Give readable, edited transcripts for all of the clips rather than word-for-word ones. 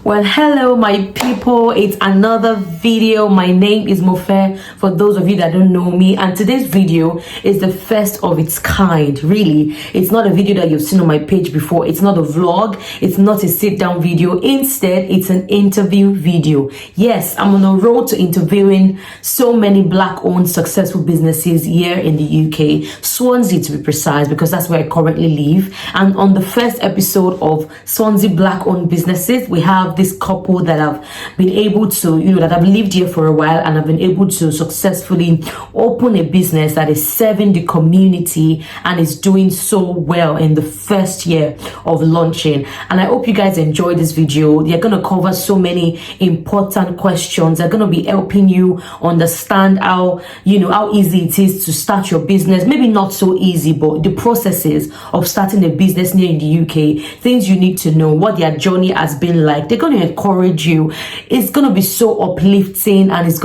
Well, hello my people, it's another video. My name is Mofe, for those of you that don't know me, and today's video is the first of its kind. Really, it's not a video that you've seen on my page before. It's not a vlog, it's not a sit down video. Instead, it's an interview video. Yes, I'm on a road to interviewing so many black owned successful businesses here in the UK, Swansea to be precise, because that's where I currently live. And on the first episode of Swansea Black Owned Businesses, we have this couple that have been able to, that have lived here for a while and have been able to successfully open a business that is serving the community and is doing so well in the first year of launching. And I hope you guys enjoy this video. They're going to cover so many important questions. They're going to be helping you understand how easy it is to start your business. Maybe not so easy, but the processes of starting a business here in the UK, things you need to know, what their journey has been like. They're going to encourage you. It's going to be so uplifting, and it's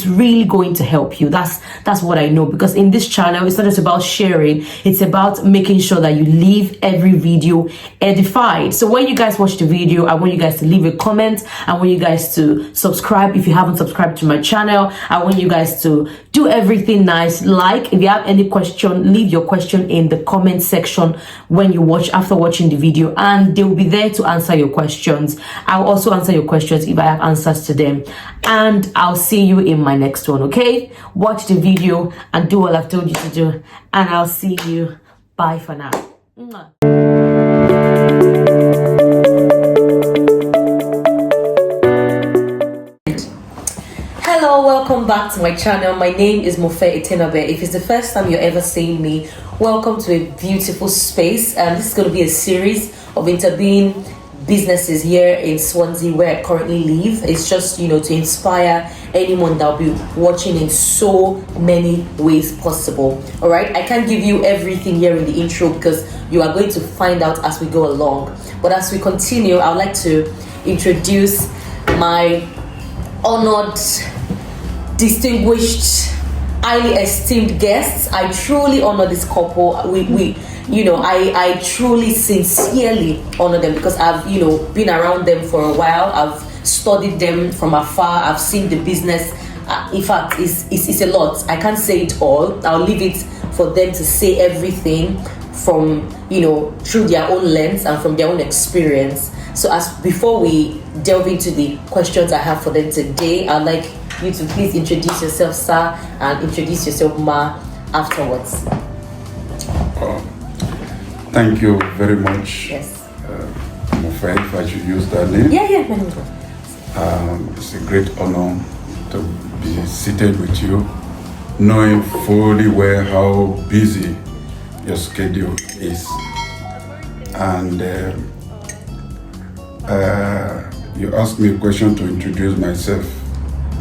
really going to help you. That's what I know, because in this channel, it's not just about sharing, it's about making sure that you leave every video edified. So when you guys watch the video, I want you guys to leave a comment. I want you guys to subscribe if you haven't subscribed to my channel. I want you guys to do everything nice. Like, if you have any question, leave your question in the comment section when you watch, after watching the video, and they'll be there to answer your questions. I'll also answer your questions if I have answers to them, and I'll see you in my next one. Okay, watch the video and do all I've told you to do, and I'll see you. Bye for now. Hello, welcome back to my channel. My name is Mofe Etenabe. If it's the first time you're ever seeing me, welcome to a beautiful space. This is going to be a series of interviewing businesses here in Swansea, where I currently live. It's just to inspire anyone that will be watching in so many ways possible. All right, I can't give you everything here in the intro because you are going to find out as we go along. But as we continue, I would like to introduce my honored, distinguished, highly esteemed guests. I truly honor this couple. I truly sincerely honor them, because I've been around them for a while. I've studied them from afar. I've seen the business. In fact, it's a lot. I can't say it all. I'll leave it for them to say everything from through their own lens and from their own experience. So before we delve into the questions I have for them today, I'd like you to please introduce yourself, sir, and introduce yourself, ma, afterwards. Thank you very much. Yes. Mofe, if I should use that name. Yeah, my name is. It's a great honor to be seated with you, knowing fully well how busy your schedule is. And you asked me a question to introduce myself.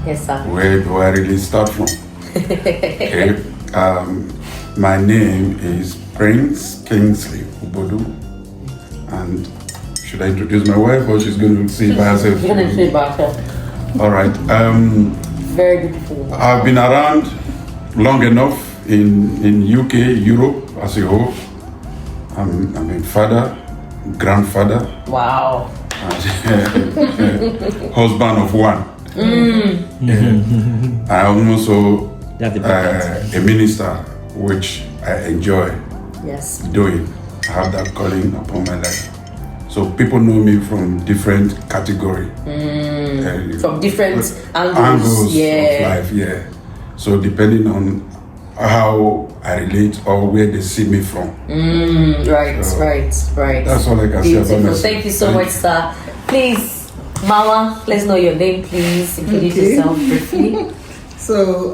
Yes, sir. Where do I really start from? Okay. My name is Prince Kingsley Ubodu, and should I introduce my wife, or she's going to say it by herself? You're going to say it by herself. All right. Very beautiful. I've been around long enough in UK, Europe as a whole. I'm a father, grandfather. Wow. Husband of one. I'm also a minister, which I enjoy doing. I have that calling upon my life. So people know me from different categories. From different angles angles of life, yeah. So depending on how I relate or where they see me from. Right. That's all I can say about myself. Thank you so much, sir. Please, Mama, let's know your name, please. Introduce yourself briefly. So,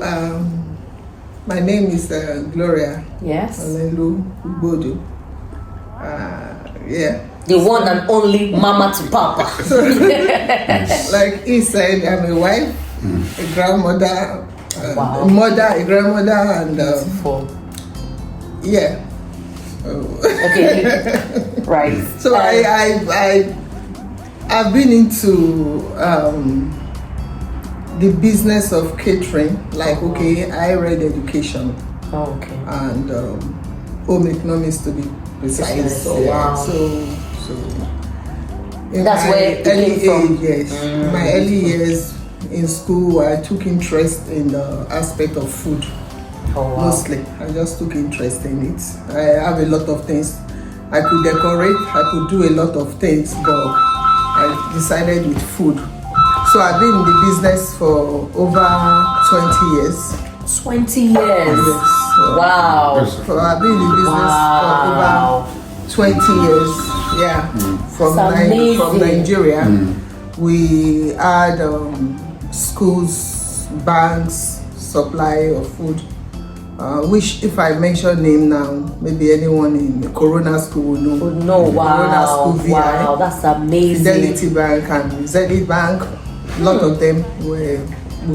my name is Gloria. Yes. Olelu Ubodu. Yeah. The one and only Mama to Papa. Like he said, I'm a wife, a grandmother, wow. a mother, a grandmother, and yeah. Okay. Right. So I've been into the business of catering. Like, okay, I read education. Oh, okay. And home economics, to be precise. Oh, wow. So That's where it early came from. age, yes. In my early years in school, I took interest in the aspect of food. Oh, wow. Mostly, I just took interest in it. I have a lot of things. I could decorate, I could do a lot of things, but I decided with food. So I've been in the business for over 20 years. 20 years. Yes. Wow. So I've been in the business for over 20 years. Yeah. From Nigeria. We had schools, banks, supply of food. Which, if I mention name now, maybe anyone in the Corona School will know. No, Corona School VI, wow, that's amazing. Fidelity Bank and Zenith Bank. A lot of them we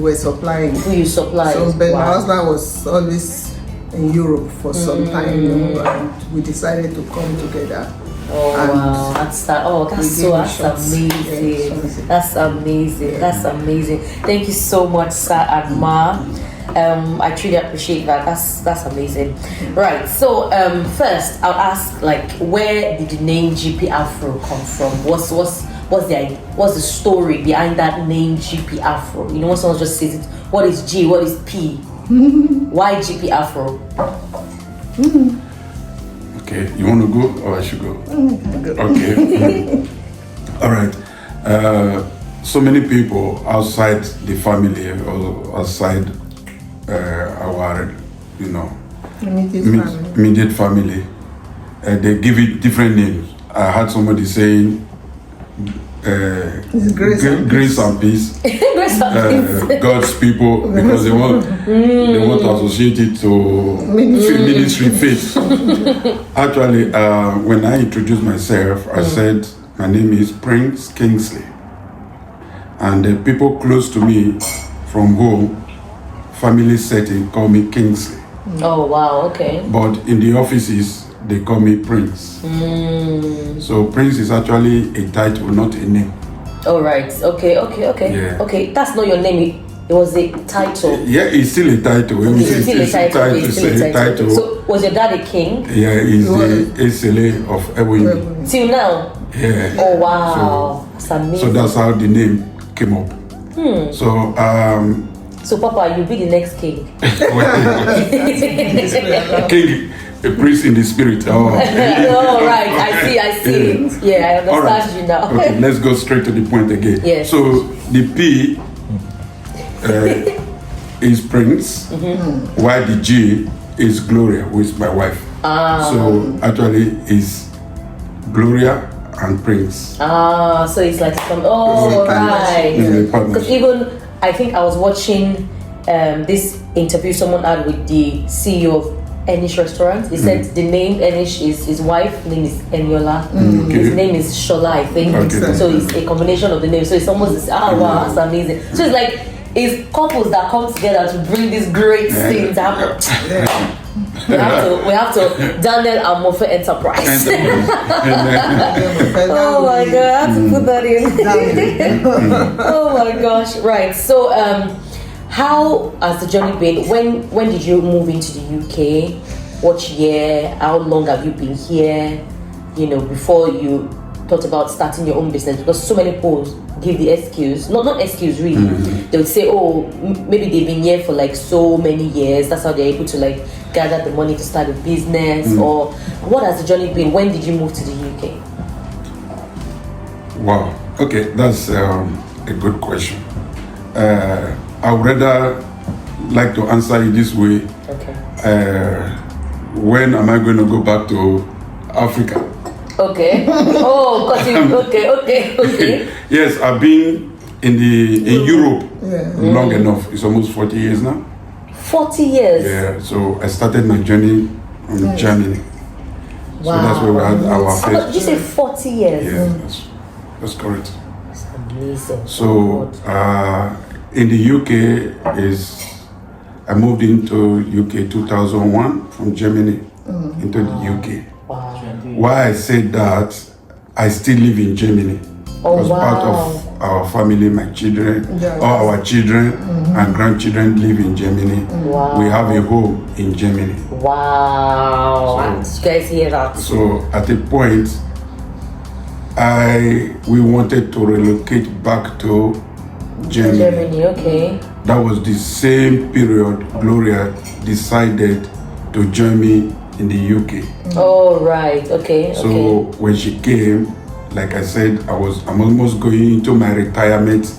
were supplying. Who you supply? So, but my husband was always in Europe for some time, and we decided to come together. Oh wow, that's amazing. Yeah, That's amazing. That's amazing. Thank you so much, sir and ma. I truly appreciate that. That's amazing. Right. So first, I'll ask, like, where did the name GP Afro come from? What's the story behind that name GP Afro? You know, when someone just says it, what is G? What is P? Why GP Afro? Okay, you want to go or I should go? Okay. All right. So many people outside the family or outside our, immediate family, they give it different names. I had somebody saying grace and peace. God's people, because they want to associate it to ministry faith. Actually, when I introduced myself, I said my name is Prince Kingsley, and the people close to me from home, family setting, call me Kingsley. Oh wow, okay. But in the offices, they call me Prince. So Prince is actually a title, not a name. All right. Okay. Yeah. Okay, that's not your name. It was a title. Yeah, it's still a title. It's still a title. So, So was your dad a king? yeah, he's the SLA of Ewini. Till now? Yeah. Oh wow, that's amazing. So that's how the name came up. So, So Papa, you'll be the next king. king, a priest in the spirit. Oh, Oh right, I see. Yeah, I understand you now. Okay, let's go straight to the point again. Yes. So the P is Prince, while the G is Gloria, who is my wife. So actually, is Gloria and Prince. So it's like some. Oh right. Because even I think I was watching this interview someone had with the CEO of Enish Restaurant. He said the name Enish is his wife name is Eniola. His name is Shola, I think. Okay. So it's a combination of the names. So it's almost this. Wow, that's amazing. So it's like it's couples that come together to bring this great thing to happen. We have to Daniel and Mofe Enterprise. Oh my god, I have to put that in. Oh my gosh, right. So how has the journey been? When did you move into the UK? What year? How long have you been here? You know, before you thought about starting your own business, because so many people give the excuse, not excuse really. They would say, oh, maybe they've been here for like so many years. That's how they're able to like gather the money to start a business. Or what has the journey been? When did you move to the UK? Wow. Okay, that's a good question. I would rather like to answer it this way. Okay. When am I going to go back to Africa? Okay. Oh, okay. Yes, I've been in Europe long enough. It's almost 40 years now. 40 years? Yeah, so I started my journey from Germany. Wow. So that's where we had our first. Did you say 40 years? Yeah, that's correct. That's amazing. So in the UK I moved into UK 2001 from Germany into the UK. Wow. Why I said that, I still live in Germany. Because part of our family, my children, all our children and grandchildren live in Germany. Wow. We have a home in Germany. Wow. Did you guys hear that? So at a point, we wanted to relocate back to Germany. Germany, okay. That was the same period Gloria decided to join me in the UK. Oh, right. Okay. So when she came, like I said, I'm almost going into my retirement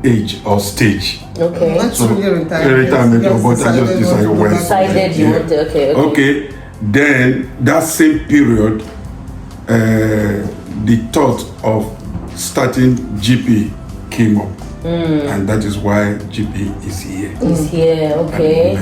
age or stage. Okay. Not So really retirement. but I just decided when. Decided you wanted. Okay. Okay. Then that same period, the thought of starting GP came up, and that is why GP is here. Is here. Okay.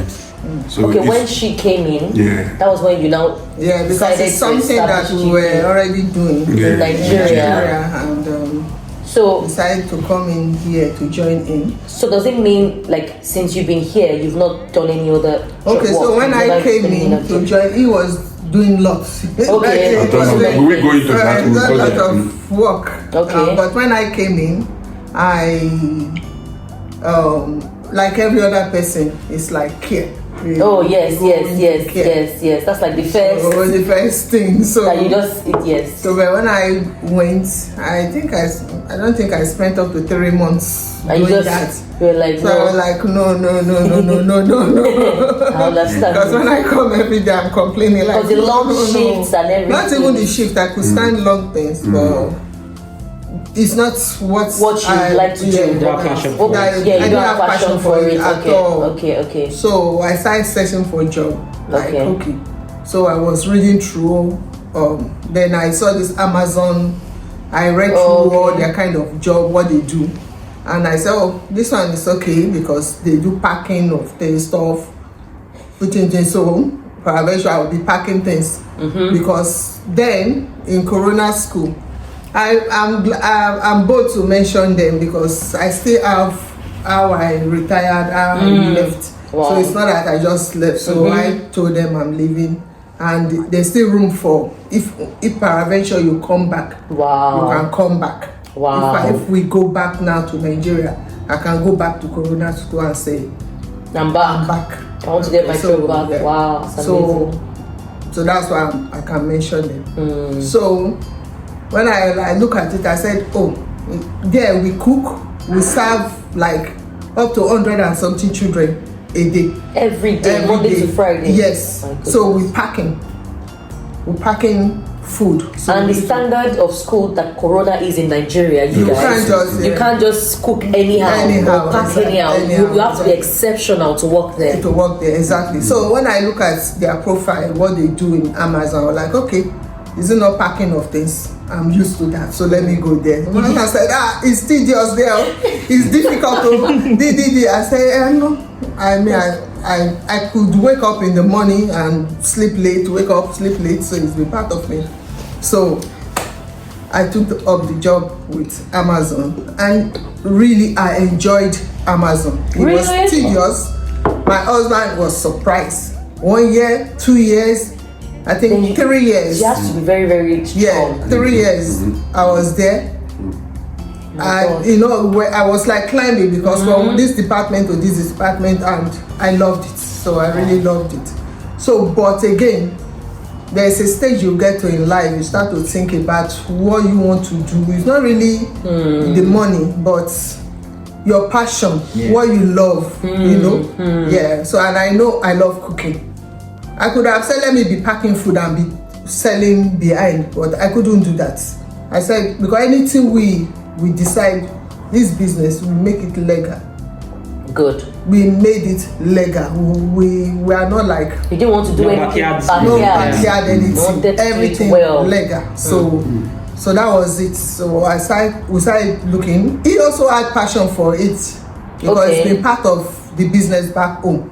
So okay, when she came in, that was when you now because it's something that we were already doing in Nigeria, and so decided to come in here to join in. So does it mean like since you've been here, you've not done any other? Okay, so when I came in to join, he was doing lots. Okay, we will go into that. A lot of work. Okay, but when I came in, I like every other person, it's like care. Oh yes. That's like the first. The first thing. So that you just yes. So when I went, I don't think I spent up to 3 months and doing that. You're like, so I was like, no. I understand. Because when I come every day, I'm complaining like the long shifts and everything. Not even the shift. I could stand long things, but it's not what you like to do. Yeah, you don't have passion for it at all. Okay. So I started searching for a job. Okay. So I was reading through. Then I saw this Amazon. I read through all their kind of job, what they do, and I said, "Oh, this one is okay because they do packing of things, stuff, putting things." So eventually I will be packing things because then in Corona school. I'm bold to mention them because I still have how I retired, how I left. Wow. So it's not that I just left. So I told them I'm leaving, and there's still room for if peradventure you come back. Wow. You can come back. Wow. If we go back now to Nigeria, I can go back to Corona school and say I'm back. I want to get my job back. Yeah. Wow. So that's why I can mention them. So when I look at it, I said, oh, there we cook, we serve like up to 100 and something children a day. Every day, Monday to Friday? Yes. So we're packing food. So and the standard of school that Corona is in Nigeria, you can't just cook anyhow or pack anyhow. You have to be exceptional to work there. Exactly. So when I look at their profile, what they do in Amazon, I'm like, okay, is it not packing of things? I'm used to that, so let me go there. When I said, it's tedious there, it's difficult to I said, no. I mean, I could wake up in the morning and sleep late, wake up, sleep late, so it's been part of me. So I took up the job with Amazon, and really I enjoyed Amazon. It was tedious. My husband was surprised. 1 year, 2 years, I think 3 years. You have to be very, very strong. Yeah, 3 years I was there. And I was like climbing because from this department to this department, and I loved it. So I really loved it. So, but again, there's a stage you get to in life, you start to think about what you want to do. It's not really the money, but your passion, what you love, Yeah. So, and I know I love cooking. I could have said, let me be packing food and be selling behind, but I couldn't do that. I said, because anything we decide, this business, we make it legal. Good. We made it legal. We are not like... You didn't want to do anything backyard, anything. Everything legal. So that was it. So we started looking. He also had passion for it because it's been part of the business back home.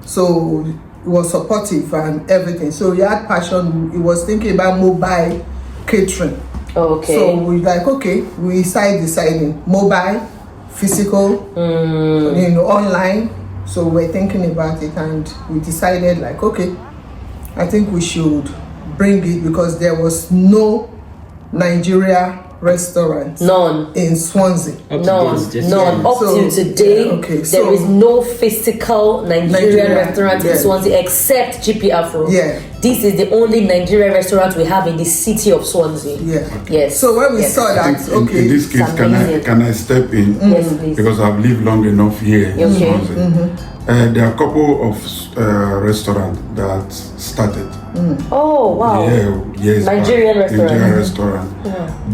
So was supportive and everything. So he had passion. He was thinking about mobile catering. Okay. So we we started deciding mobile, physical, online. So we're thinking about it, and we decided I think we should bring it because there was no Nigeria restaurant. None. In Swansea. None. Up till today, there is no physical Nigerian restaurant in Swansea except GP Afro. Yeah. this is the only Nigerian restaurant we have in the city of Swansea. Yeah. Yes. So when we saw that, In this case, can I step in? Yes, please. Because I've lived long enough here in Okay. Swansea. There are a couple of restaurants that started. Oh wow. Yes, Nigerian restaurant. Nigerian restaurant,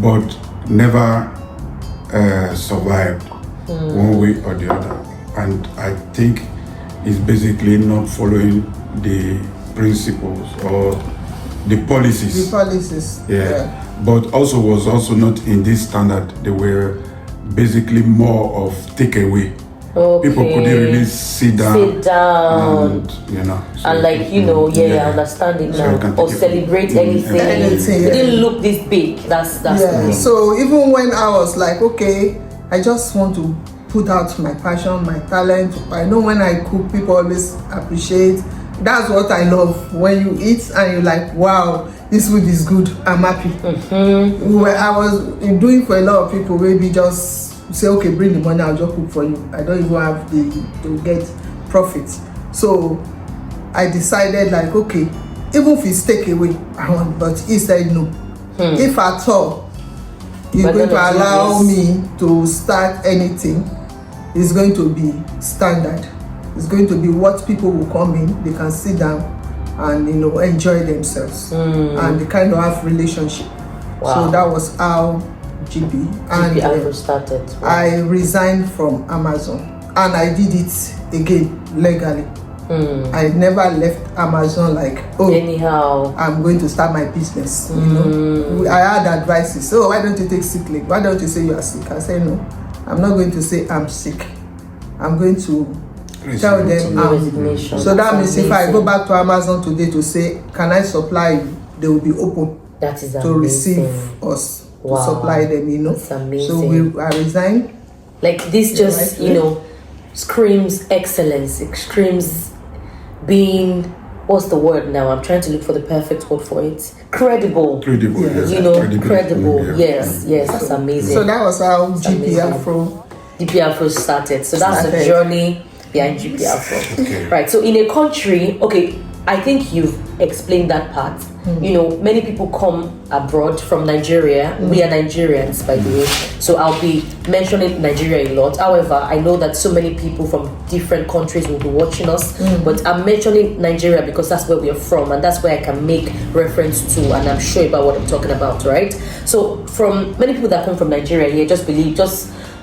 but never survived one way or the other. And I think it's basically not following the principles or the policies. the policies. Yeah. But also was also not in this standard. They were basically more of takeaway. Okay. People couldn't really sit down. And, you know. So, And like I understand it So you now. can Or take it. celebrate anything. Anything, It didn't look this big. That's the Yeah. thing. So even when I was like, okay, I just want to put out my passion, my talent. I know when I cook, people always appreciate. That's what I love. When you eat and you're like, wow, this food is good, I'm happy. Well, I was doing for a lot of people, maybe just say, okay, bring the money, I'll just cook for you. I don't even have to get profits. So I decided like, okay, even if it's takeaway, I want, but he said no. If at all you're going to allow me to start anything, it's going to be standard. It's going to be what people will come in, they can sit down and enjoy themselves and they kind of have relationship. Wow. So that was how GP Afro started. Wow. I resigned from Amazon and I did it again legally. I never left Amazon like, oh, anyhow, I'm going to start my business. I had advices. So why don't you take sick leave? Why don't you say you are sick? I say no. I'm not going to say I'm sick. I'm going to tell them resignation. So that means if I go amazing. back to Amazon today to say, can I supply you? They will be open That is to amazing. receive us, Wow. to supply them, That's amazing. So I resigned. Like this just, screams excellence. It screams being, what's the word now? I'm trying to look for the perfect word for it. Credible. Credible, yes. Credible. Yeah. Yes, that's amazing. So that was how That's GP amazing. Afro. GP Afro started. So that's the Started. journey behind GP Afro. Okay. Right. So in a country, okay, I think you've explained that part. Many people come abroad from Nigeria. We are Nigerians, by the way. So I'll be mentioning Nigeria a lot. However, I know that so many people from different countries will be watching us. But I'm mentioning Nigeria because that's where we are from, and that's where I can make reference to, and I'm sure about what I'm talking about, right? So from many people that come from Nigeria here,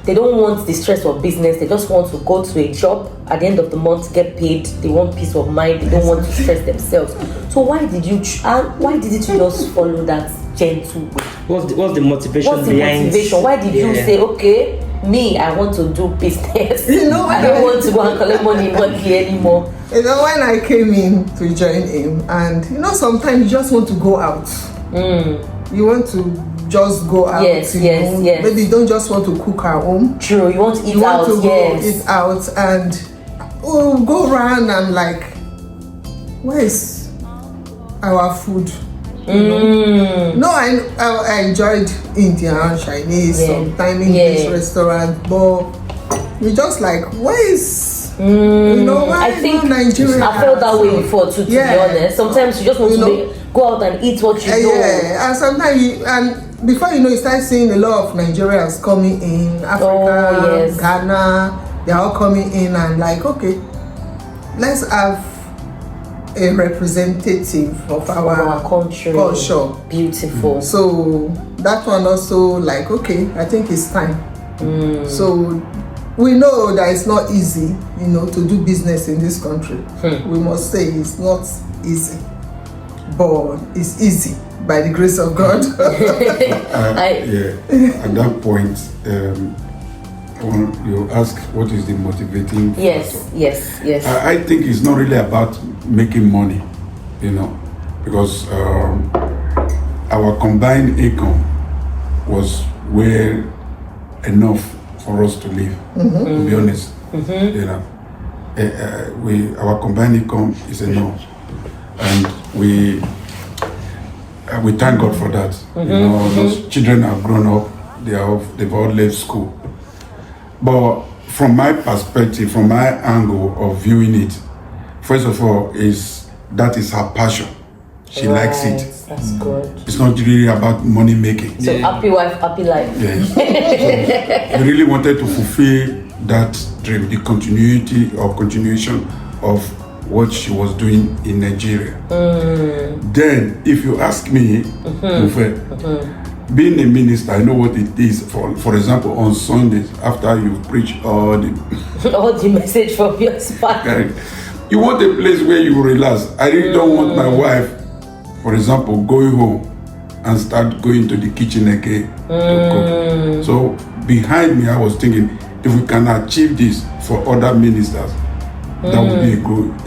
they don't want the stress of business. They just want to go to a job at the end of the month, get paid. They want peace of mind. They don't want to stress themselves. So why didn't you just follow that gentle way? What's the motivation behind? Why did you say, okay, me, I want to do business. I don't want to go and collect money monthly anymore. When I came in to join him, and sometimes you just want to go out. You want to just go out. Yes. Maybe you don't just want to cook at home. True, you want to eat You out. want to go eat out and go around and like, where is our food? No, I enjoyed Indian, Chinese, sometime English restaurant, but we just like, where is why I think Nigeria? I felt that way before too, to be honest. Sometimes you just want to go out and eat what you know. Yeah, and sometimes before you start seeing a lot of Nigerians coming in, Africa, Ghana, they're all coming in and like, okay, let's have a representative of our country. Culture. Beautiful. So that one also like, okay, I think it's time. So we know that it's not easy, to do business in this country. We must say it's not easy, but it's easy by the grace of God. At that point, you ask what is the motivating factor. Yes. I think it's not really about making money, because our combined income was well enough for us to live. To be honest, our combined income is enough, and we thank God for that. Those children have grown up; they've all left school. But from my perspective, from my angle of viewing it, first of all, that is her passion. She likes it. That's good. It's not really about money making. So happy wife, happy life. Yes. So we really wanted to fulfill that dream, the continuation of what she was doing in Nigeria. Then, if you ask me, Mufe, being a minister, I know what it is. For example, on Sundays, after you preach all the all the message from your spouse. you want a place where you relax. I really don't want my wife, for example, going home and start going to the kitchen again to cook. So behind me, I was thinking, if we can achieve this for other ministers, that would be a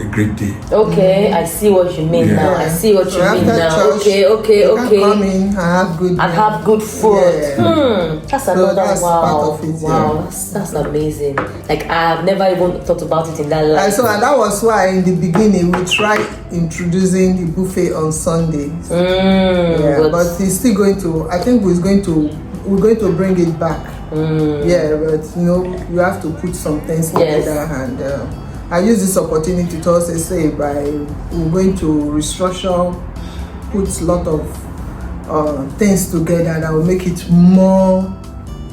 great day. Okay, I see what you mean now. I see what you mean now. Church, okay. Come in and have good. And have good food. Yeah. That's another that's wow. part of it, Wow, that's amazing. Like I've never even thought about it in that light. And that was why in the beginning we tried introducing the buffet on Sundays. But he's still going to. I think we're going to bring it back. Yeah, but you have to put some things together and. I use this opportunity to also say we're going to restructure, put a lot of things together that will make it more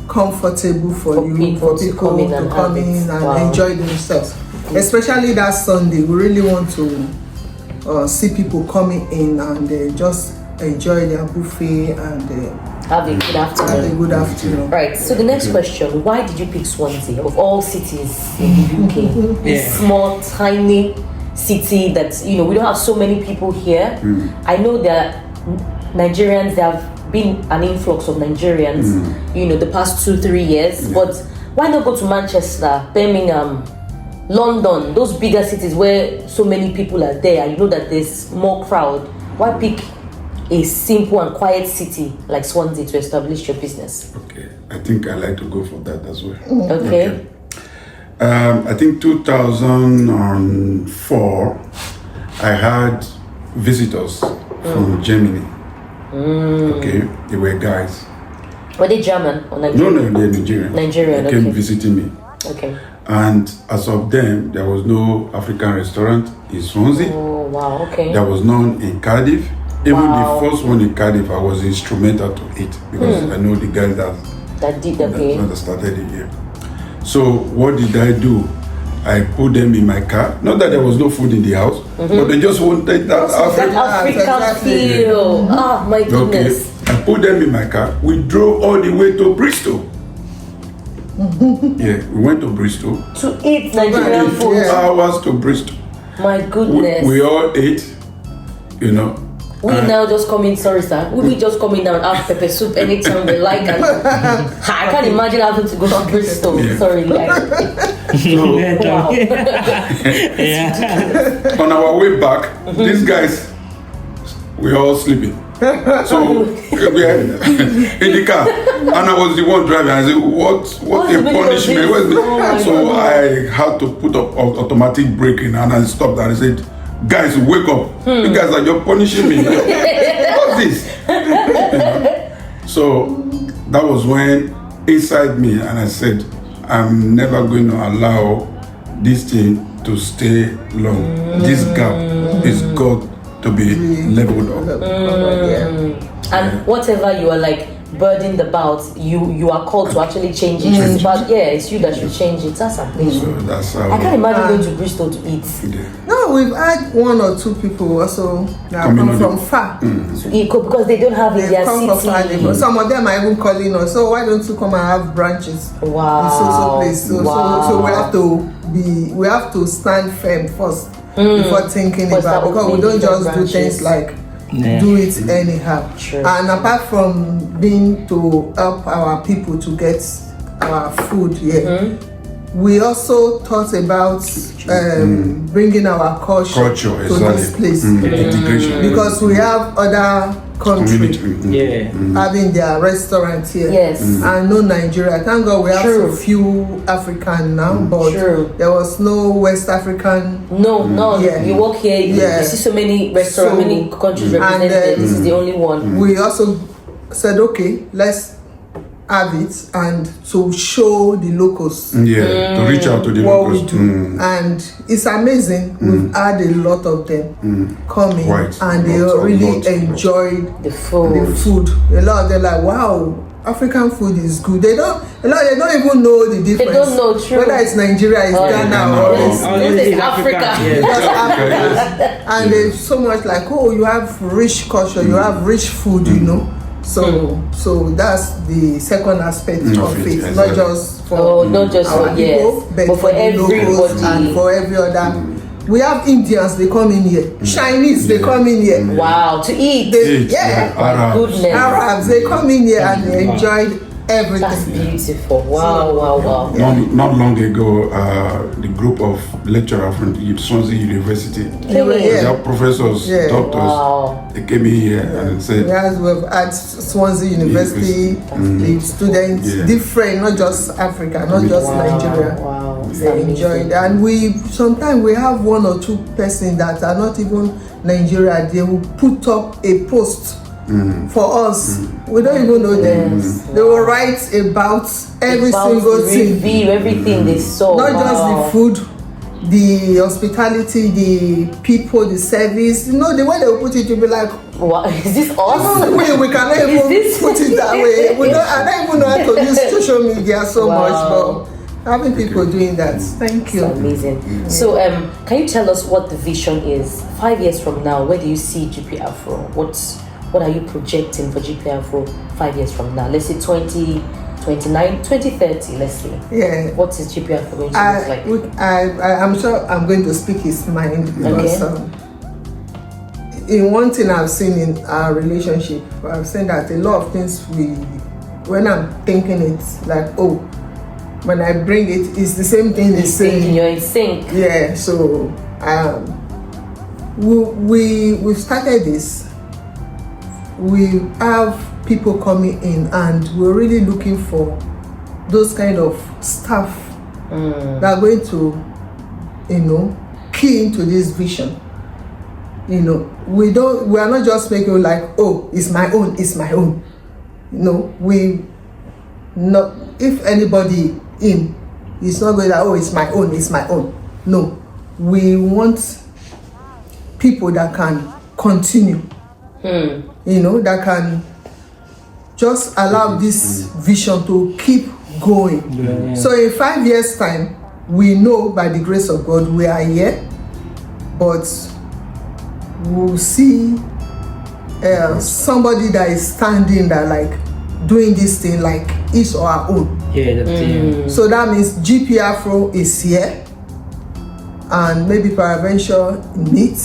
comfortable for people to come in and enjoy themselves. Especially that Sunday, we really want to see people coming in and just enjoy their buffet and have a good afternoon. Right. So the next question: why did you pick Swansea of all cities in the UK? This small, tiny city that we don't have so many people here. I know that Nigerians, there have been an influx of Nigerians. The past 2-3 years. But why not go to Manchester, Birmingham, London, those bigger cities where so many people are there? You know that there's more crowd. Why pick a simple and quiet city like Swansea to establish your business? Okay, I think I like to go for that as well. Okay. I think 2004, I had visitors from Germany. Okay, they were guys. Were they German or Nigerian? No, they're Nigerian. They came visiting me. Okay. And as of then, there was no African restaurant in Swansea. Oh, wow, okay. There was none in Cardiff. Even the first one in Cardiff, I was instrumental to it because I know the guys that started it here. So what did I do? I put them in my car. Not that there was no food in the house, but they just wanted that African feel. Oh my goodness. Okay. I put them in my car. We drove all the way to Bristol. We went to Bristol. To eat Nigerian food. 2 hours to Bristol. My goodness. We all ate, We now just come in, sorry sir, we just come in and have pepper soup anytime we like. And I can't imagine having to go to Bristol. Sorry, wow. On our way back, these guys, we're all sleeping. So we are in the car, and I was the one driving. I said, "What a punishment!" So I had to put up automatic braking, and I stopped. And I said, "Guys, wake up! You guys are just punishing me. What's this?" So that was when inside me, and I said, "I'm never going to allow this thing to stay long. This gap is got to be leveled up." And whatever you are burdened about, you are called to actually change it. It's about, it's you that should change it. That's amazing. So that's how I can't imagine going to Bristol to eat. No, we've had 1 or 2 people also that come from far to eat because they don't have it in their city. Some of them are even calling us. So why don't you come and have branches? Wow. In so place. So we have to stand firm first before thinking about, because we don't just do things do it anyhow. True. And apart from being to help our people to get our food here, we also thought about bringing our culture to this place. Integration. Because we have other countries having their restaurants here. Yes. And no Nigeria. Thank God we have so few African now, but there was no West African. No. You walk here, you see so many restaurants, many countries represented. This is the only one. We also said, okay, let's have it and to show the locals Yeah, to reach out to the what locals. we do. And it's amazing. We've had a lot of them coming Quite. and they Lots, really lots. enjoyed The food. the food. A lot of them like, wow, African food is good. They don't even know the difference. don't know, true. Whether it's Nigeria, it's Ghana, Ghana, or or- it's This is Africa. Yeah. just Africa. And there's so much like, oh, you have rich culture, you have rich food, you know. So that's the second aspect of it, exactly. not just for not just our for people, but for the locals everybody. and for every other. We have Indians, they come in here. Chinese, they come in here. Wow, to eat. Arabs. Goodness. Arabs, they come in here and they enjoyed everything. That's beautiful. Wow. Not long ago, the group of lecturers from the Swansea University, They were they here. are professors, Yeah. doctors, Wow. they came in here and said, Yes, we've at Swansea University, the students, different, not just Africa, not just Nigeria. Wow. It's They amazing. enjoyed, and sometimes we have one or two persons that are not even Nigeria. They will put up a post for us. We don't even know them. They will write about every About single the thing, review, everything they saw. not Wow. just the food, the hospitality, the people, the service. You know, the way they will put it, you'll be like, What is this us? we cannot Is even this- put it that way. I don't even know how to use social media so Wow. much, but having people doing that, thank you. It's amazing. So, can you tell us what the vision is? 5 years from now, where do you see GP Afro? What are you projecting for GP Afro 5 years from now? Let's say 2029, 2030, let's say. Yeah. What is GP Afro going to look like? I'm sure I'm going to speak his mind because Okay. in one thing I've seen in our relationship, I've seen that a lot of things when I'm thinking it's like, oh, when I bring it, it's the same thing he's saying. You're in sync. Yeah, so we've started this. We have people coming in and we're really looking for those kind of staff that are going to, key into this vision. We are not just making like, oh, it's my own. If anybody in, it's not going like, oh, it's my own. No, we want people that can continue, that can just allow this vision to keep going. Yeah. So in 5 years' time, we know by the grace of God we are here, but we'll see somebody that is standing there like doing this thing like his or her own. Yeah, that's it. So that means GP Afro is here, and maybe peradventure meet.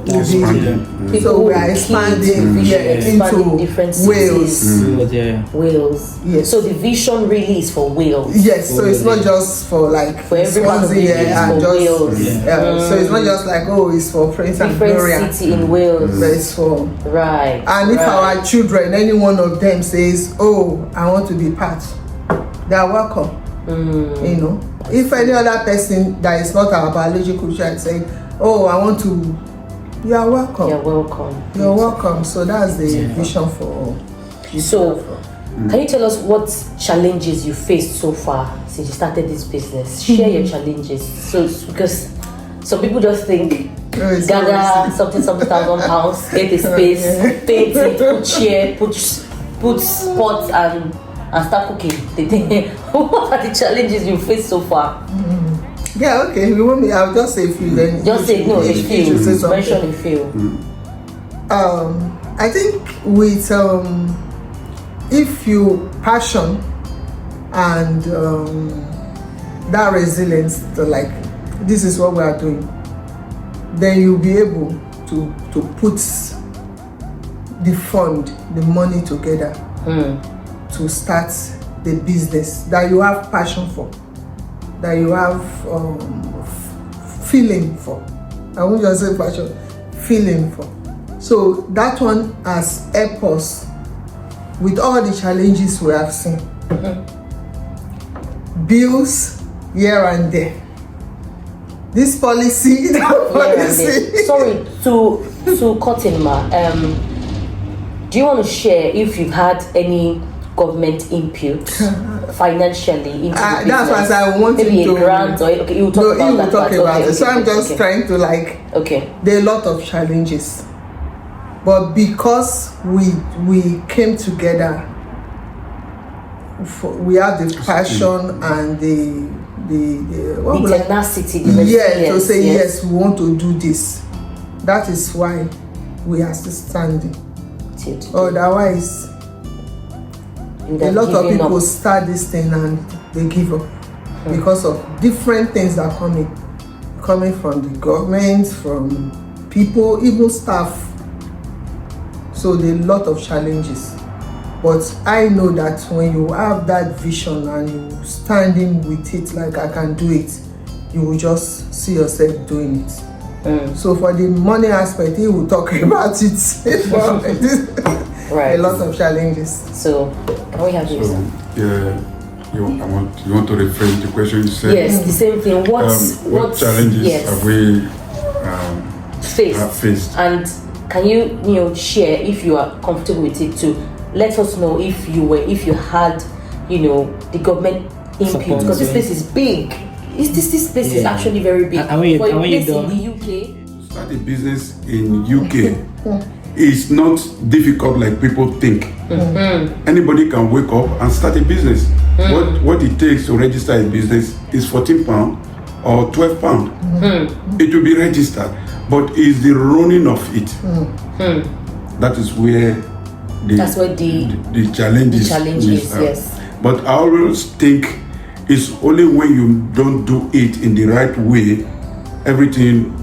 expanding. So we are expanding into different Wales. cities. Yeah. Wales. Yes. So the vision really is for Wales. Yes, so it's not just for like For every part of the Swansea it's and for just Wales. so it's not just like, oh, it's for Prince and Different Gloria, city in Wales. but it's for. Right. And if right. our children, any one of them says, oh, I want to be part, they are welcome. If any other person that is not our biological child saying, oh, I want to, you are welcome. You're welcome. You're welcome. So that's the vision for. So, can you tell us what challenges you faced so far since you started this business? Share your challenges. So, because some people just think, it's gather something £1,000, get a space, paint it, put chair, put spots and start cooking. They think, what are the challenges you faced so far? Yeah, okay. You want me? I'll just say a few. Then Just say no, a you few. should say something. Mention a few. I think with if you passion and that resilience to like, this is what we are doing, then you'll be able to put the fund, the money together to start the business that you have passion for, that you have feeling for. I won't just say passion, feeling for. So that one has helped us with all the challenges we have seen. Bills here and there. This policy, that policy. Sorry, to cut in, ma. Do you want to share if you've had any government input financially into the business? That's what I want maybe to. A grant or okay, you talk about he will that. talk part. about Okay, it. So okay, I'm just okay. trying to like. Okay. There are a lot of challenges, but because we came together, we have the passion and the tenacity, the yeah, to say yes, yes, we want to do this. That is why we are still standing. Otherwise, a lot of people start this thing and they give up because of different things that are coming from the government, from people, even staff. So there are a lot of challenges. But I know that when you have that vision and you standing with it, like I can do it, you will just see yourself doing it. So for the money aspect, he will talk about it. Right. A lot of challenges. So can we have this? You want to rephrase the question you said? Yes, the same thing. What challenges have we faced? And can you share, if you are comfortable with it, to let us know if you had the government input, because this place is big. This place is actually very big. For a place in the UK, to start a business in UK is not difficult like people think. Anybody can wake up and start a business. What it takes to register a business is £14 or £12. It will be registered, but it's the running of it. That is where the challenge is. Yes. But I always think it's only when you don't do it in the right way, everything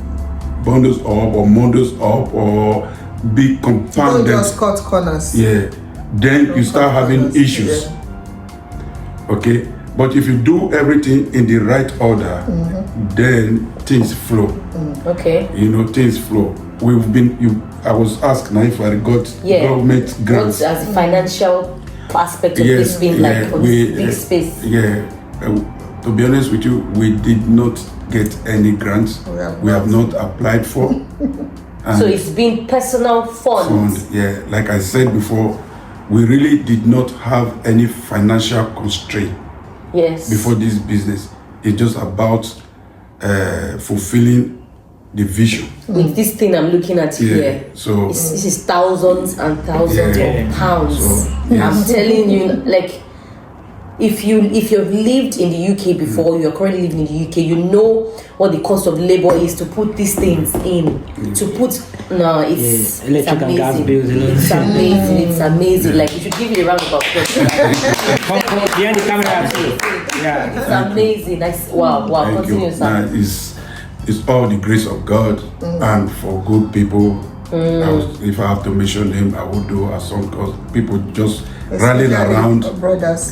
bundles up or mundles up or be compounded. Don't just cut corners. Yeah. Then you start having issues. Yeah. Okay. But if you do everything in the right order, then things flow. Okay. Things flow. I was asked now if I got government grants. As a financial aspect of this being big space. Yeah. To be honest with you, we did not get any grants. We have not applied for. So it's been personal funds. Yeah, like I said before, we really did not have any financial constraint. Yes. Before this business, it's just about fulfilling the vision. With this thing I'm looking at here, so this is thousands and thousands of pounds. So, yes. I'm telling you, like, if you've lived in the UK before, you're currently living in the UK, you know what the cost of labor is to put these things in. It's electric and gas bills. It's amazing. It's amazing. Like, you should give it a round of applause. Behind the camera. Yeah. It's amazing. Wow. Continue, sir. It's all the grace of God and for good people. If I have to mention them, I would do a song because people just rallied around. Brothers,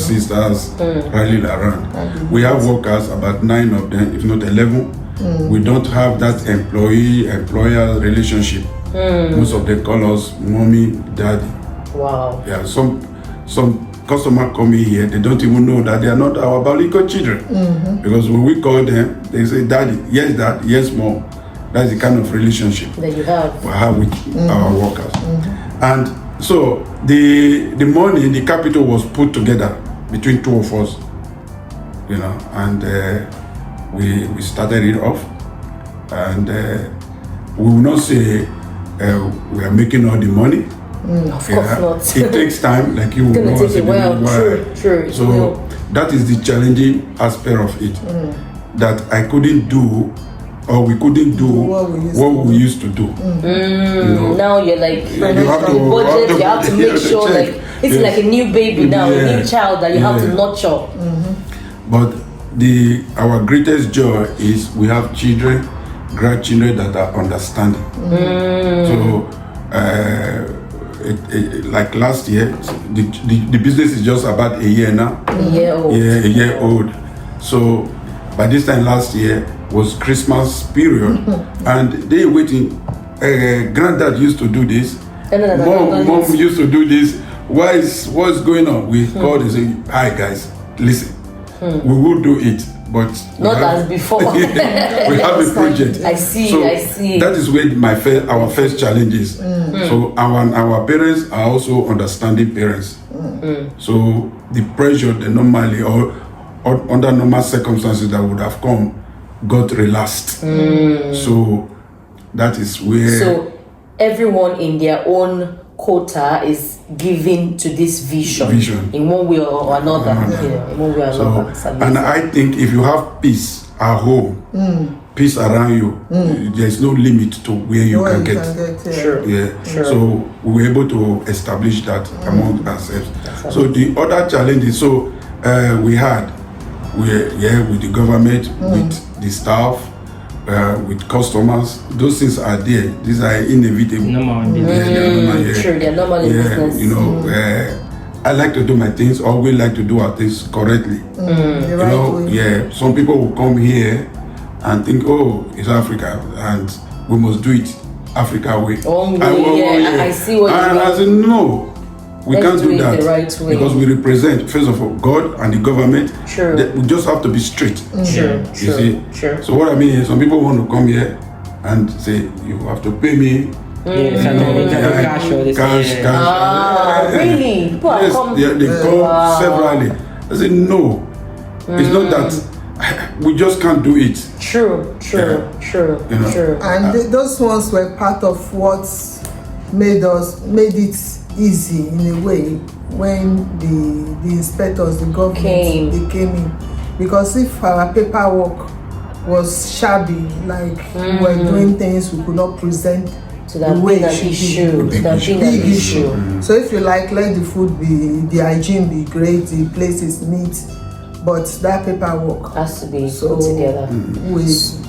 sisters rallied around. We have workers, about 9 of them, if not 11. We don't have that employee-employer relationship. Most of them call us mommy, daddy. Wow. Yeah, some customer coming here, they don't even know that they are not our biological children. Because when we call them, they say, daddy, yes, dad, yes, mom. That's the kind of relationship that you have. We have with our workers. And so the money, the capital was put together between two of us, and we started it off. And we will not say we are making all the money. Of course not. It takes time, like you will know. It's gonna take a while. True. So that is the challenging aspect of it. That I couldn't do, or we couldn't do what we used to do. Now you're like, you have to make sure, like, it's like a new baby now, a new child that you have to nurture. But our greatest joy is we have children, grandchildren that are understanding. So like last year, the business is just about a year now. A year old. Yeah, a year old. So by this time last year was Christmas period, and they waiting. Granddad used to do this. Mom used to do this. What's going on? We called and say, "Hi guys, listen. we will do it, but not as before. we have a project. I see. So I see. that is where our first challenge is. So our parents are also understanding parents. So the pressure that normally or under normal circumstances that would have come got relaxed. So that is where. So everyone in their own quota is given to this vision in one way or another. In one way or another. And I think if you have peace at home, peace around you, there's no limit to where you can get. So we were able to establish that among ourselves. So the other challenges, we had with the government, with the staff, with customers, those things are there. These are inevitable. True, they're normal in business. You know, I like to do my things, or we like to do our things correctly. Some people will come here and think, oh, it's Africa, and we must do it Africa way. I see what you mean. And I said, no, we can't do that the right way. because we represent, first of all, God and the government. True. We just have to be straight. True. You see? So what I mean is, some people want to come here and say, you have to pay me. Cash. Really? People Yes, come. they come severally. I said, no, it's not that. We just can't do it. True. And those ones were part of what made it easy in a way when the inspectors, the government, they came in. Because if our paperwork was shabby, like we were doing things we could not present to that the way big it should be. Big issue. So if you let the food be, the hygiene be great, the place is neat, but that paperwork has to be put together.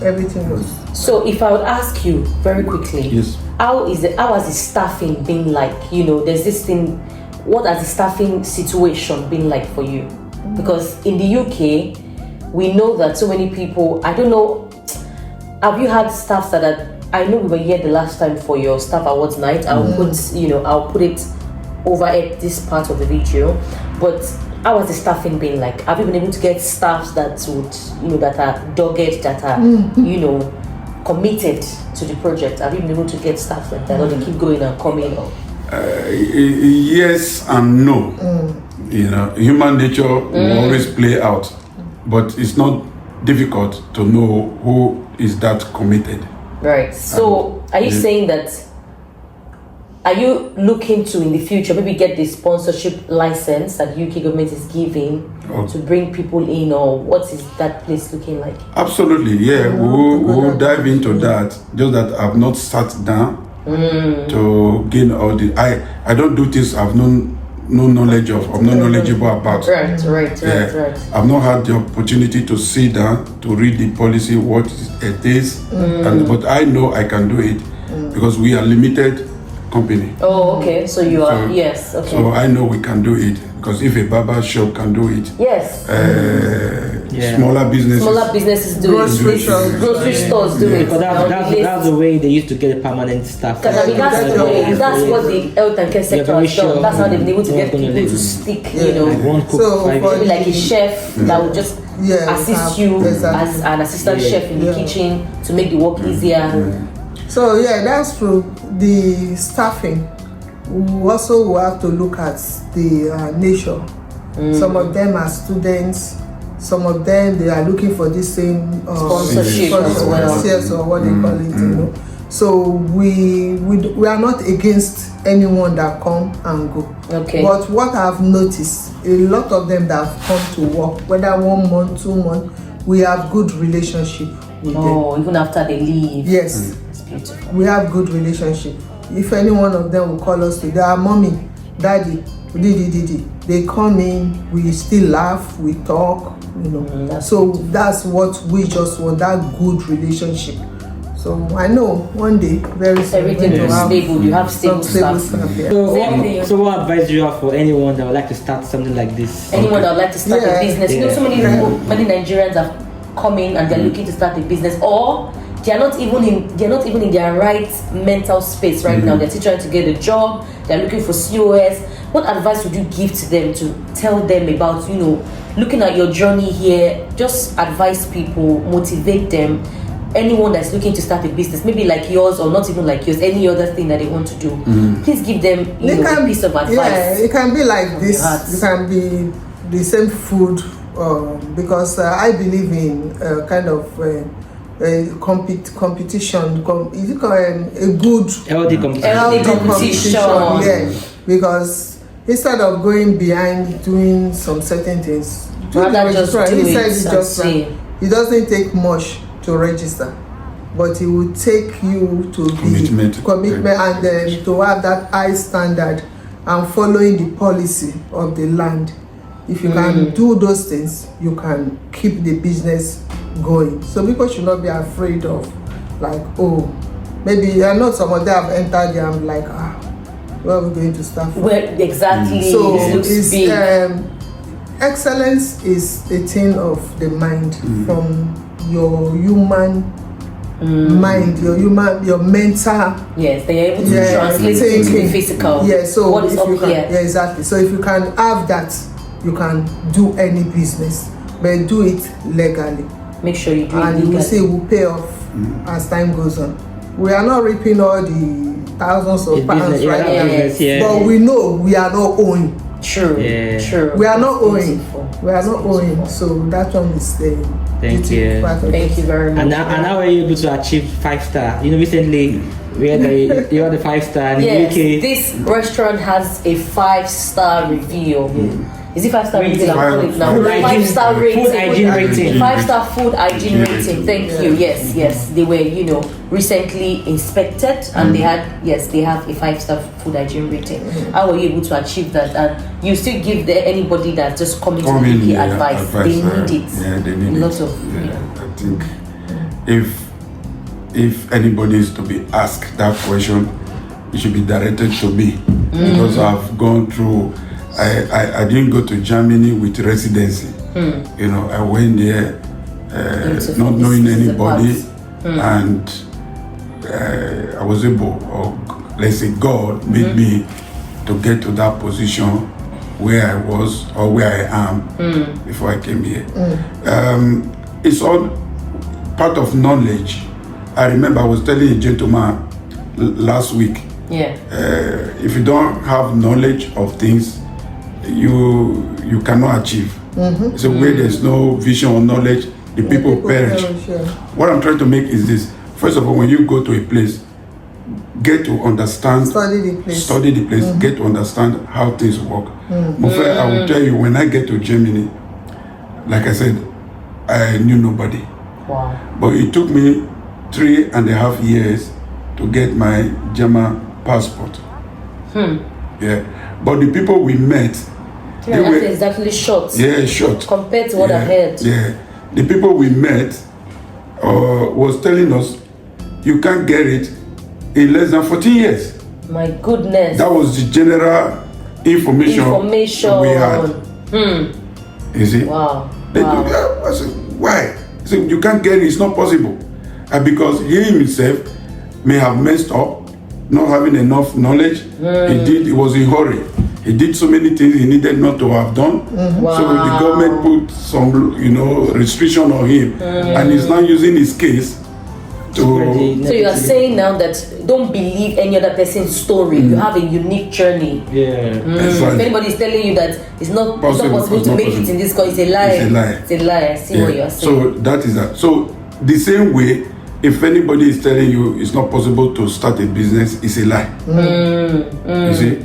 Everything was. So if I would ask you very quickly, Yes. how has the staffing been like? You know, there's this thing. What has the staffing situation been like for you? Because in the UK, we know that so many people. I don't know. Have you had staffs that are? I know we were here the last time for your staff awards night. I'll put it over at this part of the video. But how has the staffing been like? Have you been able to get staffs that that are dogged, that are, committed to the project? Have you been able to get staff like that, or they keep going and coming? Yes and no. You know, human nature will always play out, but it's not difficult to know who is that committed. Right. So, are you saying that? Are you looking to in the future maybe get the sponsorship license that UK government is giving to bring people in, or what is that place looking like? Absolutely, yeah. We'll dive into that. Just that I've not sat down to gain all the. I don't do things I've no knowledge of. I'm not knowledgeable about. Right. I've not had the opportunity to sit down to read the policy, what it is, but I know I can do it because we are limited company. Oh, okay. So you are yes. Okay. So I know we can do it because if a barber shop can do it, yes. Smaller businesses do grocery it. Grocery stores do it. Because that's the way they used to get permanent staff. That's what the health and care sector has done. That's how they've been able to get people to stick. One cook, So maybe like a chef that would just assist you as an assistant chef in the kitchen to make the work easier. So that's true. The staffing, we also will have to look at the nature. Some of them are students. Some of them they are looking for the same sponsorship as well. Yes, or what they call it. So we are not against anyone that come and go. Okay. But what I've noticed, a lot of them that have come to work, whether 1 month, 2 months, we have good relationship with them. Even after they leave. Yes. Beautiful. We have good relationship. If any one of them will call us today, our mommy, daddy, they come in, we still laugh, we talk, So that's what we just want, that good relationship. So I know one day, very soon, everything will stable. You have stable staff. So what advice do you have for anyone that would like to start something like this? Anyone that would like to start a business. So many people, many Nigerians have come in and they're looking to start a business, or they're not even in their right mental space right now. They're still trying to get a job. They're looking for COS. what advice would you give to them to tell them about, you know, looking at your journey here? Just advise people, motivate them. Anyone that's looking to start a business, maybe like yours or not even like yours, any other thing that they want to do, please give them a piece of advice. Yeah, it can be like this. It can be the same food, because I believe in kind of competition. Is it called a good Healthy competition. Healthy competition. Yeah, because instead of going behind doing some certain things, rather just do it. It doesn't take much to register, but it will take you to Commitment. And then to have that high standard and following the policy of the land. If you can do those things, you can keep the business going. So people should not be afraid of, like, oh, maybe I know some of them have entered there. I'm like, where are we going to start from? Well, exactly. So it's big. Excellence is a thing of the mind, from your human mind, your mental. Yes, they are able to translate it into the physical. Yeah, so what is up here? Yeah, exactly. So if you can have that, you can do any business, but do it legally. Make sure you do it and legally. you will see it will pay off as time goes on. We are not reaping all the thousands of pounds right now, but we know we are not owing. True. True. We are not owing. We are not owing. So that one is the Thank you. Thank you very much. And how were you able to achieve 5-star? You know, recently we had you had the 5-star in the UK. This restaurant has a 5-star review. Is it 5-star rating? I'm calling it now. 5-star rating. Food hygiene rating. 5-star food hygiene rating. Thank you. Yes. They were, recently inspected, and they have a 5-star food hygiene rating. How were you able to achieve that? And you still give anybody that's just coming to the UK advice? They need it. Yeah, they need Lots it. of. I think if anybody is to be asked that question, it should be directed to me, because I've gone through. I didn't go to Germany with residency. I went there not knowing anybody, and I was able, or let's say God made me to get to that position where I was or where I am before I came here. It's all part of knowledge. I remember I was telling a gentleman last week, if you don't have knowledge of things, you cannot achieve. So where there's no vision or knowledge, the people perish. What I'm trying to make is this: first of all, when you go to a place, get to understand, study the place, get to understand how things work. Mofe, I will tell you, when I get to Germany, like I said, I knew nobody. Wow. But it took me 3.5 years to get my German passport. But the people we met, they were exactly short. Short. Compared to what I heard. The people we met was telling us, you can't get it in less than 14 years. My goodness. That was the general information we had. You see? Wow. I said, why? He said, you can't get it, it's not possible. And because he himself may have messed up, not having enough knowledge, he was in a hurry. He did so many things he needed not to have done. So the government put some, restriction on him, and he's now using his case to. So you are saying now that don't believe any other person's story. You have a unique journey. If anybody is telling you that it's not possible to make it in this country, it's a lie. It's a lie. I see what you are saying. So that is that. So the same way, if anybody is telling you it's not possible to start a business, it's a lie. You see?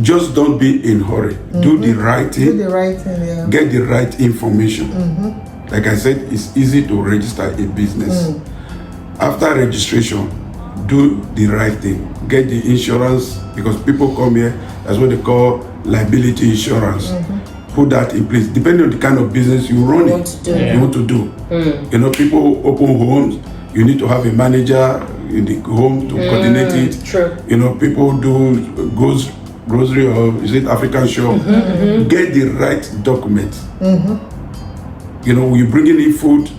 Just don't be in a hurry. Do the right thing. Do the right thing, Get the right information. Like I said, it's easy to register a business. After registration, do the right thing. Get the insurance, because people come here, that's what they call liability insurance. Put that in place. Depending on the kind of business you run, you want to do. People open homes. You need to have a manager in the home to coordinate it. True. People do grocery or is it African shop? Get the right documents. You bring in food.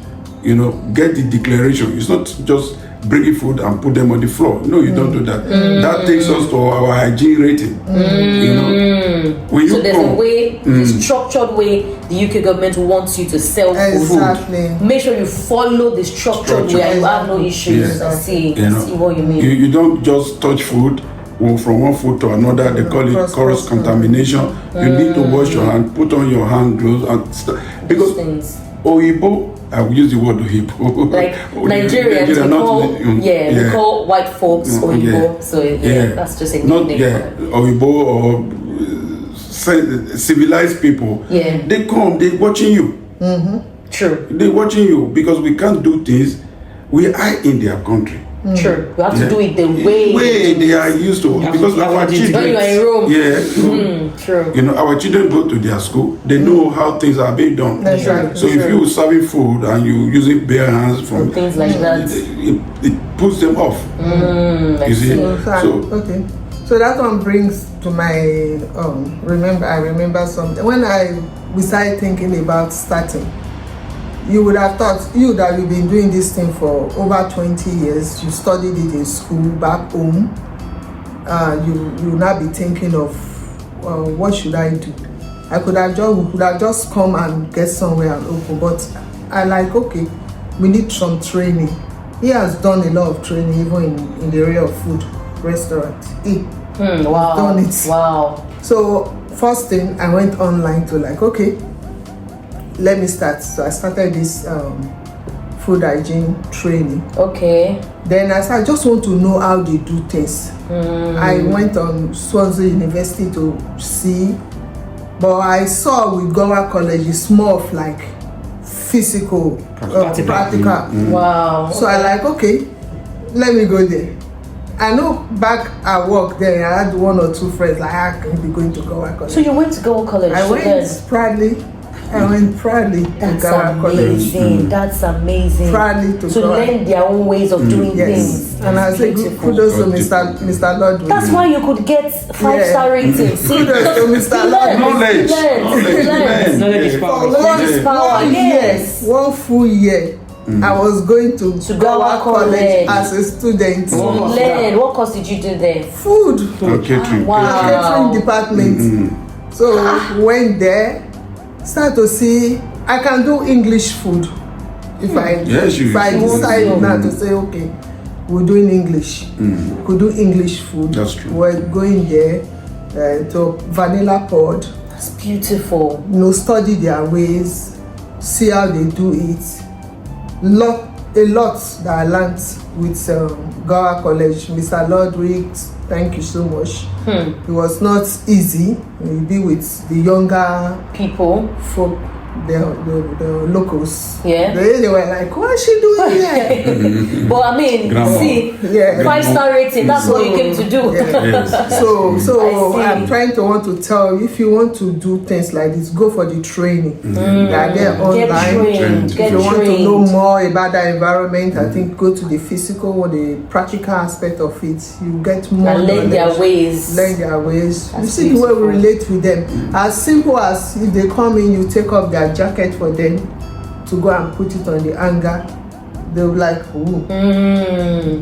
Get the declaration. It's not just bringing food and put them on the floor. No, you don't do that. That takes us to our hygiene rating. You know, when you So there's come, a way, a structured way the UK government wants you to sell Exactly. food. Make sure you follow the structured way and you have no issues. I see. you know, See what you mean. you don't just touch food from one food to another. They call it cross contamination. You need to wash your hand, put on your hand gloves, and because Things. Oyibo, I will use the word Oyibo. Like Nigerians, we call white folks Oyibo. So that's just a nickname. Oyibo or civilized people. Yeah. They come, they watching you. True. They watching you because we can't do things. We are in their country. True. You have to do it the way they are used to. Because our children, when you are in Rome. True. You know, our children go to their school. They know how things are being done. That's right. So if you serving food and you using bare hands from things like that, it puts them off. You see. Okay. So that one brings to my I remember something when we started thinking about starting. You would have thought you've been doing this thing for over 20 years. You studied it in school back home. You will now be thinking of what should I do? We could have just come and get somewhere and open. But I like, okay, we need some training. He has done a lot of training even in the area of food, restaurant. Wow. Done it. Wow. So first thing, I went online to like, okay, let me start. So I started this food hygiene training. Okay. Then I just want to know how they do things. I went on Swansea University to see, but I saw with Gowa College it's more of like physical, practical. Wow. So I like, okay, let me go there. I know back at work there, I had one or two friends like, I can be going to Gowa College. So you went to Gowa College? I went proudly. That's to Gowa College. amazing. That's amazing. Proudly to learn their own ways of doing things. And I say kudos to Mr. Lord. That's why you could get 5-star rating. See, kudos to Mr. Lord. Knowledge is power. Yes. 1 full year. I was going to Gowa College as a student. Learn. What course did you do there? Food. Catering. Catering department. So went there, start to see I can do English food. If I decide now to say, okay, we're doing English. Could do English food. That's true. We're going there to Vanilla Pod. That's beautiful. Study their ways, see how they do it. A lot that I learned with Gowa College. Mr. Lordwick, thank you so much. It was not easy. You be with the younger people, folk, the locals. Yeah. They were like, what's she doing here? But I mean, see, 5-star rating, that's what you came to do. So I'm trying to want to tell you, if you want to do things like this, go for the training. They are there online. If you want to know more about the environment, I think go to the physical or the practical aspect of it. You get more and learn their ways. You see the way we relate with them. As simple as if they come in, you take off their jacket for them to go and put it on the hanger. They'll be like,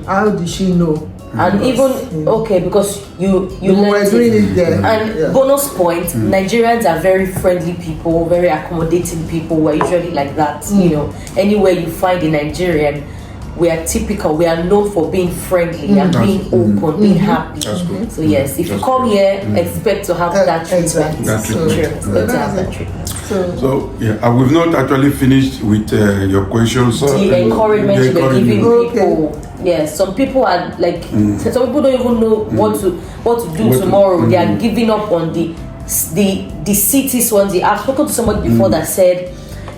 how did she know? And because you were doing it there. And bonus point, Nigerians are very friendly people, very accommodating people. We're usually like that. You know, anywhere you find a Nigerian, we are typical. We are known for being friendly and being open, being happy. So yes, if you come here, expect to have that treatment. So we've not actually finished with your questions. The encouragement you were giving people. Yes, some people are like, some people don't even know what to do tomorrow. They are giving up on the city Swansea. I've spoken to somebody before that said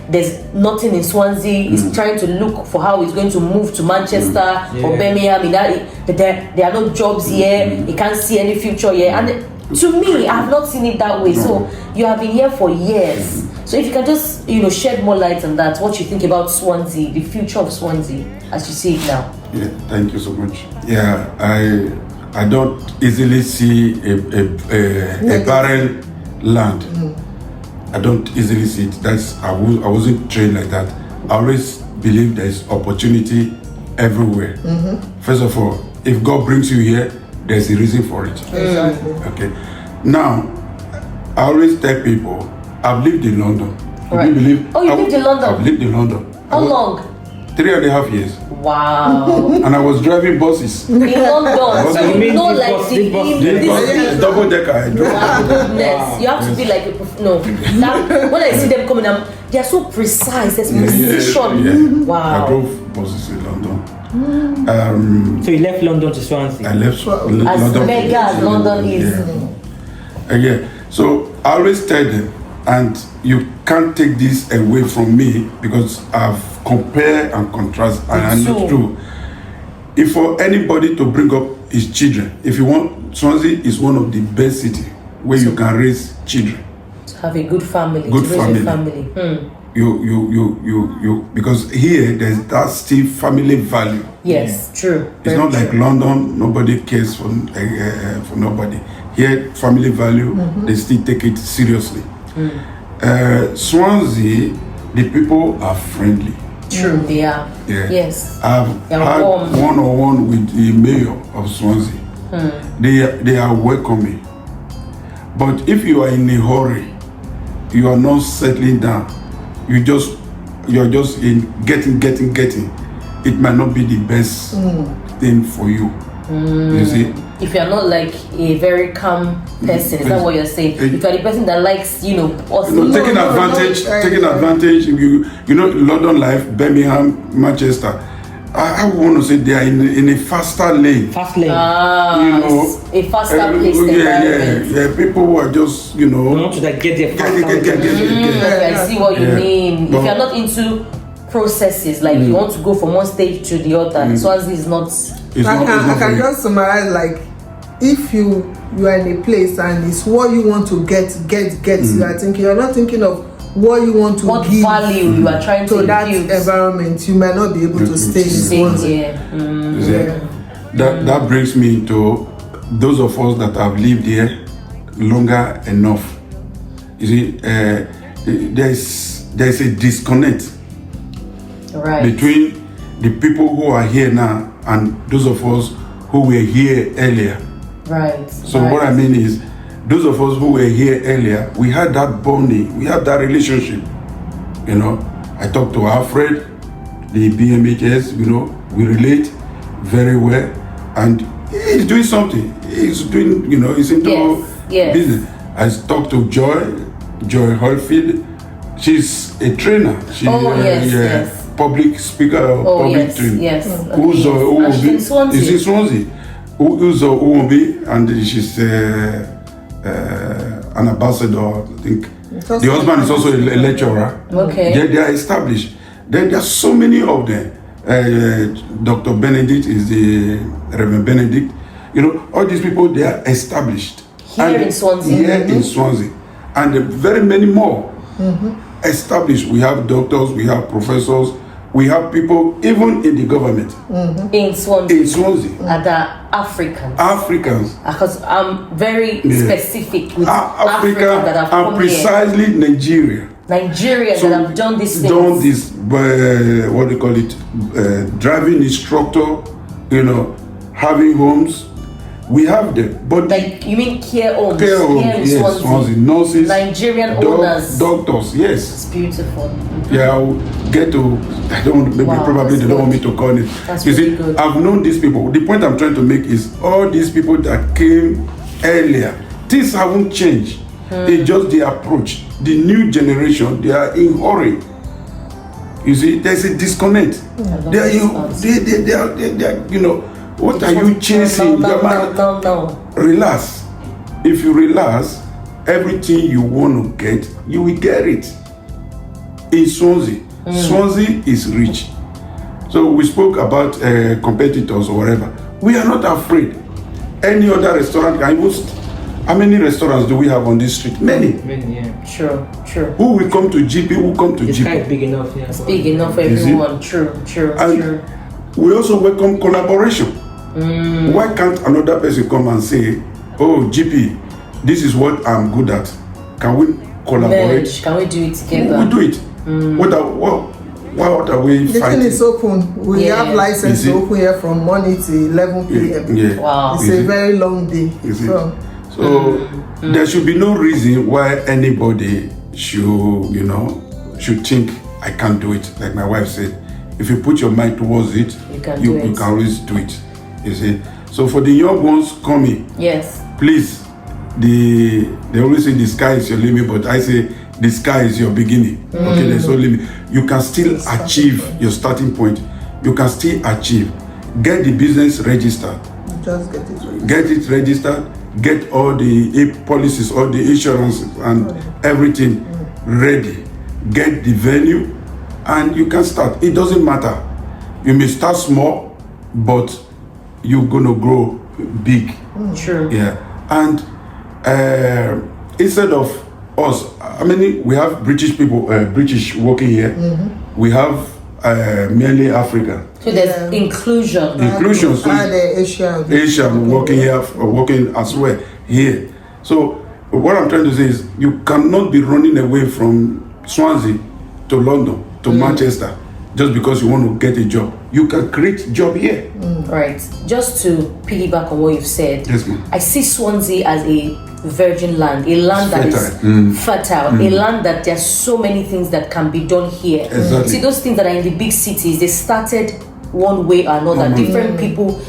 there's nothing in Swansea. He's trying to look for how he's going to move to Manchester or Birmingham. There are no jobs here. He can't see any future here. And to me, I have not seen it that way. So you have been here for years. So if you can just shed more light on that, what you think about Swansea, the future of Swansea as you see it now. Yeah, thank you so much. Yeah, I don't easily see a barren land. I don't easily see it. I wasn't trained like that. I always believe there is opportunity everywhere. First of all, if God brings you here, there's a reason for it. Exactly. Okay. Now, I always tell people, I've lived in London. Right. You believe? Oh, you lived in London? I've lived in London. How long? 3.5 years. Wow. And I was driving buses. In London. So You you mean know, this like bus- the this bus- This double decker I drove. My goodness, you have to be like a no. That, when I see them coming, they are so precise. There's precision. I Wow. drove buses in London. So you left London to Swansea. I left As London. mega as London is. Yeah. So I always tell them, and you can't take this away from me because I've compared and contrast, and I know it's true. If for anybody to bring up his children, if you want, Swansea is one of the best cities where you can raise children. Have a good family. Good to raise a family. You because here there's that still family value. Yes, true. It's not like London, nobody cares for nobody. Here, family value, they still take it seriously. Swansea, the people are friendly. True, they are. Yeah. Yes. I've They're had warm. one-on-one with the mayor of Swansea. They are welcoming. But if you are in a hurry, you are not settling down, you're just in getting. It might not be the best thing for you. You see? If you're not like a very calm person, is that what you're saying? If you're the person that likes, Taking advantage. You know, London life, Birmingham, Manchester. I want to say they are in a faster lane. Fast lane. it's a faster paced environment. Yeah. People who are just, You want to like get there faster. get. I see what you mean. But if you're not into processes, like you want to go from one stage to the other, Swansea is not. I can just summarize, like, if you are in a place and it's what you want to get, you are thinking, you're not thinking of what you want to What give value you are trying to to that infuse. environment, you might not be able to stay in Same Swansea. here. That brings me to those of us that have lived here longer enough. You see, there's a disconnect Right. between the people who are here now and those of us who were here earlier. Right. So what I mean is, those of us who were here earlier, we had that bonding, we had that relationship. I talked to Alfred, the BMHS, we relate very well, and he's doing something. He's doing, he's into business. I talked to Joy Holfield. She's a trainer. She's public speaker, public trainer. Yes. Who's in Swansea. Is in Swansea. Who's Uwombi, and she's an ambassador, I think. The husband is also a lecturer. Okay. They are established. There are so many of them. Dr. Benedict is the Reverend Benedict. All these people, they are established. Here in Swansea. Here in Swansea. And very many more established. We have doctors, we have professors, we have people even in the government. In Swansea. In Swansea. Are the Africans. Africans. Because I'm very specific with Africa that have and come precisely here. Nigeria. Nigerians that have done these things. Done this, what they call it, driving instructor, having homes. We have them, but Like, you mean care homes? care homes, Here in yes, Swansea. nurses, Nigerian owners. doctors, yes. It's beautiful. Yeah, I'll get to. I don't. Maybe Wow, probably that's they don't want me good. to call it. That's You really see, good. I've known these people. The point I'm trying to make is all these people that came earlier. Things haven't changed. It's just the approach. The new generation, they are in hurry. You see, there's a disconnect. They are. What are you chasing? No. Relax. If you relax, everything you want to get, you will get it. In Swansea, Swansea is rich. So we spoke about competitors or whatever. We are not afraid. Any other restaurant can host. How many restaurants do we have on this street? Many. Yeah. True. Who will come to GP? Who come to The sky GP? is big enough. Yeah. It's big enough for You see? everyone. True. And we also welcome collaboration. Why can't another person come and say, "Oh, GP, this is what I'm good at. Can we collaborate? Merge. Can we do it together? We do it. what are we The thing fighting? is open. We Yeah. have license Is it- to open here from morning to 11 p.m. Yeah. Wow. It's Is a it- very long day. is it? So, So there should be no reason why anybody should think I can't do it. Like my wife said, if you put your mind towards it, You can do it. you can always do it. You see. So for the young ones coming, Yes. please, they always say the sky is your limit, but I say the sky is your beginning. Okay, there's no limit. You can still achieve your starting point. You can still achieve. Get the business registered. just get it ready. Get it registered. Get all the policies, all the insurance and everything ready. Get the venue, and you can start. It doesn't matter. You may start small, but you're gonna grow big. True. Yeah, and instead of us, I mean, we have British people, British working here. We have merely African. So there's Yeah. inclusion. Inclusion. So The Asian. Asian working here, working as well here. So what I'm trying to say is, you cannot be running away from Swansea to London to Manchester just because you want to get a job. You can create job here. Right. Just to piggyback on what you've said, Yes, ma'am. I see Swansea as a virgin land, a land that is fertile, a land that there's so many things that can be done here. Exactly. See, those things that are in the big cities, they started one way or another. Different people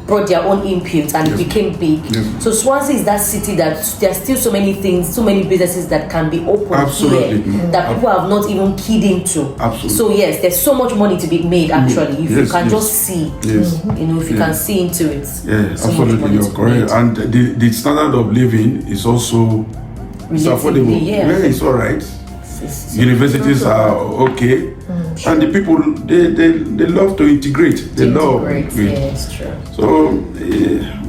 brought their own input and it became big. Yes. So Swansea is that city that there's still so many things, so many businesses that can be opened Absolutely. here that people have not even keyed into. Absolutely. So yes, there's so much money to be made actually if you Yes, can yes. just see. Yes. If you can see into it. Yeah, so much absolutely, money you're to be correct. made. And the standard of living is also it's affordable. Relatively, yeah. It's all right. It's- Universities are okay, and the people they love to integrate. They love Great, it. yeah, it's true. So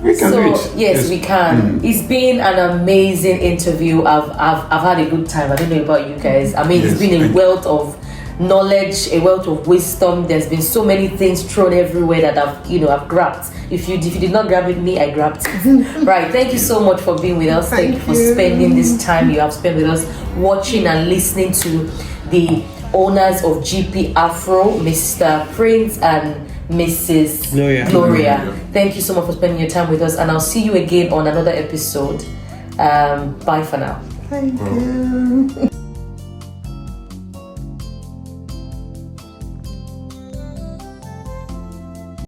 we can do So it. yes, we can. It's been an amazing interview. I've had a good time. I don't know about you guys. I mean, Yes, it's been a thank you. wealth of knowledge, a wealth of wisdom. There's been so many things thrown everywhere that I've grabbed. If you did not grab it, me, I grabbed it. Right. Thank you so much for being with us. Thank you for spending this time you have spent with us, watching and listening to the owners of GP Afro, Mr. Prince and Mrs. Gloria. Thank you so much for spending your time with us, and I'll see you again on another episode. Bye for now. Thank you.